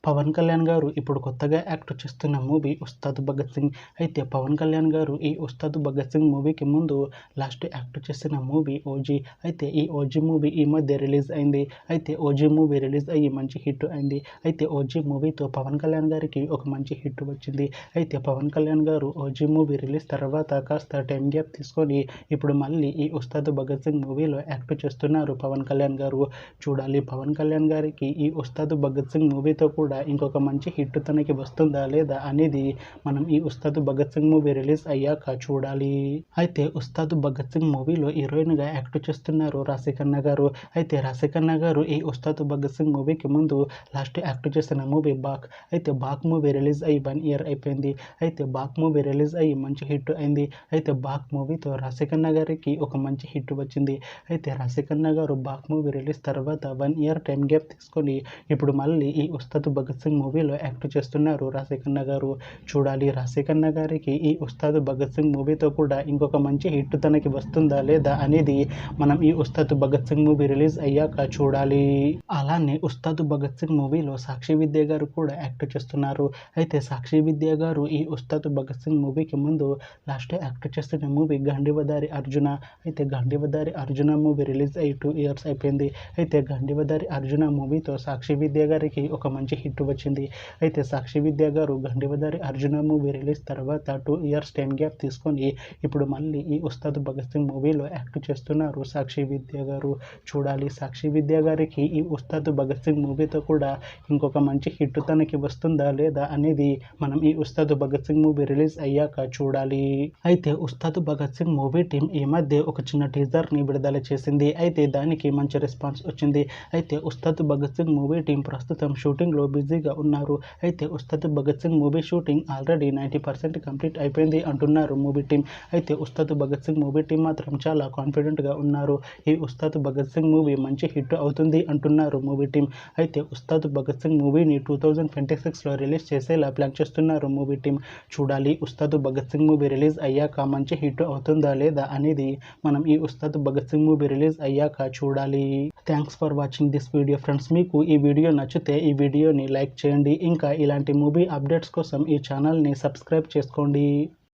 పవన్ కళ్యాణ్ గారు ఇప్పుడు కొత్తగా యాక్ట్ చేస్తున్న మూవీ ఉస్తాద్ భగత్ సింగ్. అయితే పవన్ కళ్యాణ్ గారు ఈ ఉస్తాద్ భగత్ సింగ్ మూవీకి ముందు లాస్ట్ యాక్ట్ చేసిన మూవీ ఓజీ. అయితే ఈ ఓజీ మూవీ ఈ మధ్య రిలీజ్ అయింది. అయితే ఓజీ మూవీ రిలీజ్ అయ్యి మంచి హిట్ అయింది. అయితే ఓజీ మూవీతో పవన్ కళ్యాణ్ గారికి ఒక మంచి హిట్ వచ్చింది. అయితే పవన్ కళ్యాణ్ గారు ఓజీ మూవీ రిలీజ్ తర్వాత కాస్త టైం గ్యాప్ తీసుకొని ఇప్పుడు మళ్ళీ ఈ ఉస్తాద్ భగత్ సింగ్ మూవీలో యాక్ట్ చేస్తున్నారు పవన్ కళ్యాణ్ గారు. చూడాలి పవన్ కళ్యాణ్ గారికి ఈ ఉస్తాద్ భగత్ సింగ్ మూవీతో కూడా ఇంకొక మంచి హిట్ తనకి వస్తుందా లేదా అనేది మనం ఈ ఉస్తాద్ భగత్ సింగ్ మూవీ రిలీజ్ అయ్యాక చూడాలి. అయితే ఉస్తాద్ భగత్ సింగ్ మూవీలో హీరోయిన్ గా యాక్ట్ చేస్తున్నారు రాశి ఖన్నా గారు. అయితే రాశి ఖన్నా గారు ఈ ఉస్తాద్ భగత్ సింగ్ మూవీకి ముందు లాస్ట్ యాక్ట్ చేసిన మూవీ బాక్. అయితే బాక్ మూవీ రిలీజ్ అయ్యి 1 year అయిపోయింది. అయితే బాక్ మూవీ రిలీజ్ అయ్యి మంచి హిట్ అయింది. అయితే బాక్ మూవీతో రాశి ఖన్నా గారికి ఒక మంచి హిట్ వచ్చింది. అయితే రాశి ఖన్నా గారు బాక్ మూవీ రిలీజ్ తర్వాత 1 year టైం గ్యాప్ తీసుకొని ఇప్పుడు మళ్ళీ ఈ ఉస్తాద్ భగత్ సింగ్ మూవీలో యాక్ట్ చేస్తున్నారు రాశి ఖన్నా గారు. చూడాలి రాశి ఖన్నా గారికి ఈ ఉస్తాద్ భగత్ సింగ్ మూవీతో కూడా ఇంకొక మంచి హిట్ తనకి వస్తుందా లేదా అనేది మనం ఈ ఉస్తాద్ భగత్ సింగ్ మూవీ రిలీజ్ అయ్యాక చూడాలి. అలానే ఉస్తాద్ భగత్ సింగ్ మూవీలో సాక్షి విద్య గారు కూడా యాక్ట్ చేస్తున్నారు. అయితే సాక్షి విద్య గారు ఈ ఉస్తాద్ భగత్ సింగ్ మూవీకి ముందు లాస్ట్ యాక్ట్ చేస్తున్న మూవీ గాంధీవదారి అర్జున. అయితే గాంధీవదారి అర్జున మూవీ రిలీజ్ అయ్యి 2 years అయిపోయింది. అయితే గాంధీవదారి అర్జున మూవీతో సాక్షి విద్య గారికి ఒక మంచి హిట్ వచ్చింది. అయితే సాక్షి విద్య గారు గాంధీవదారి అర్జున మూవీ రిలీజ్ తర్వాత 2 years టైం గ్యాప్ తీసుకొని ఇప్పుడు మళ్ళీ ఈ ఉస్తాద్ భగత్ సింగ్ మూవీలో యాక్ట్ చేస్తున్నారు సాక్షి విద్య గారు. చూడాలి సాక్షి విద్య గారికి ఈ ఉస్తాద్ భగత్ సింగ్ మూవీతో కూడా ఇంకొక మంచి హిట్ తనకి వస్తుందా లేదా అనేది మనం ఈ ఉస్తాద్ భగత్ సింగ్ మూవీ రిలీజ్ అయ్యాక చూడాలి. అయితే ఉస్తాద్ భగత్ సింగ్ మూవీ టీం ఈ మధ్య ఒక చిన్న టీజర్ ని విడుదల చేసింది. అయితే దానికి మంచి రెస్పాన్స్ వచ్చింది. అయితే ఉస్తాద్ భగత్ సింగ్ మూవీ టీం ప్రస్తుతం షూటింగ్ లో బిజీగా ఉన్నారు. అయితే Ustad Bhagat Singh movie shooting already 90% complete అయిపోయింది అంటున్నారు మూవీ టీం. అయితే ఉస్తాద్ భగత్ సింగ్ మూవీ టీం మాత్రం చాలా కాన్ఫిడెంట్ గా ఉన్నారు. ఈ ఉస్తాద్ భగత్ సింగ్ మూవీ మంచి హిట్ అవుతుంది అంటున్నారు మూవీ టీం. అయితే ఉస్తాద్ భగత్ సింగ్ మూవీని 2026లో రిలీజ్ చేసేలా ప్లాన్ చేస్తున్నారు మూవీ టీం. చూడాలి ఉస్తాద్ భగత్ సింగ్ మూవీ రిలీజ్ అయ్యాక మంచి హిట్ అవుతుందా లేదా అనేది మనం ఈ ఉస్తాద్ భగత్ సింగ్ మూవీ రిలీజ్ అయ్యాక చూడాలి. Thanks for watching this video friends. మీకు ఈ వీడియో నచ్చితే ఈ వీడియోని లైక్ చేయండి. ఇంకా ఇలాంటి మూవీ అప్డేట్స్ కోసం ఈ ఛానల్ని సబ్స్క్రైబ్ చేసుకోండి.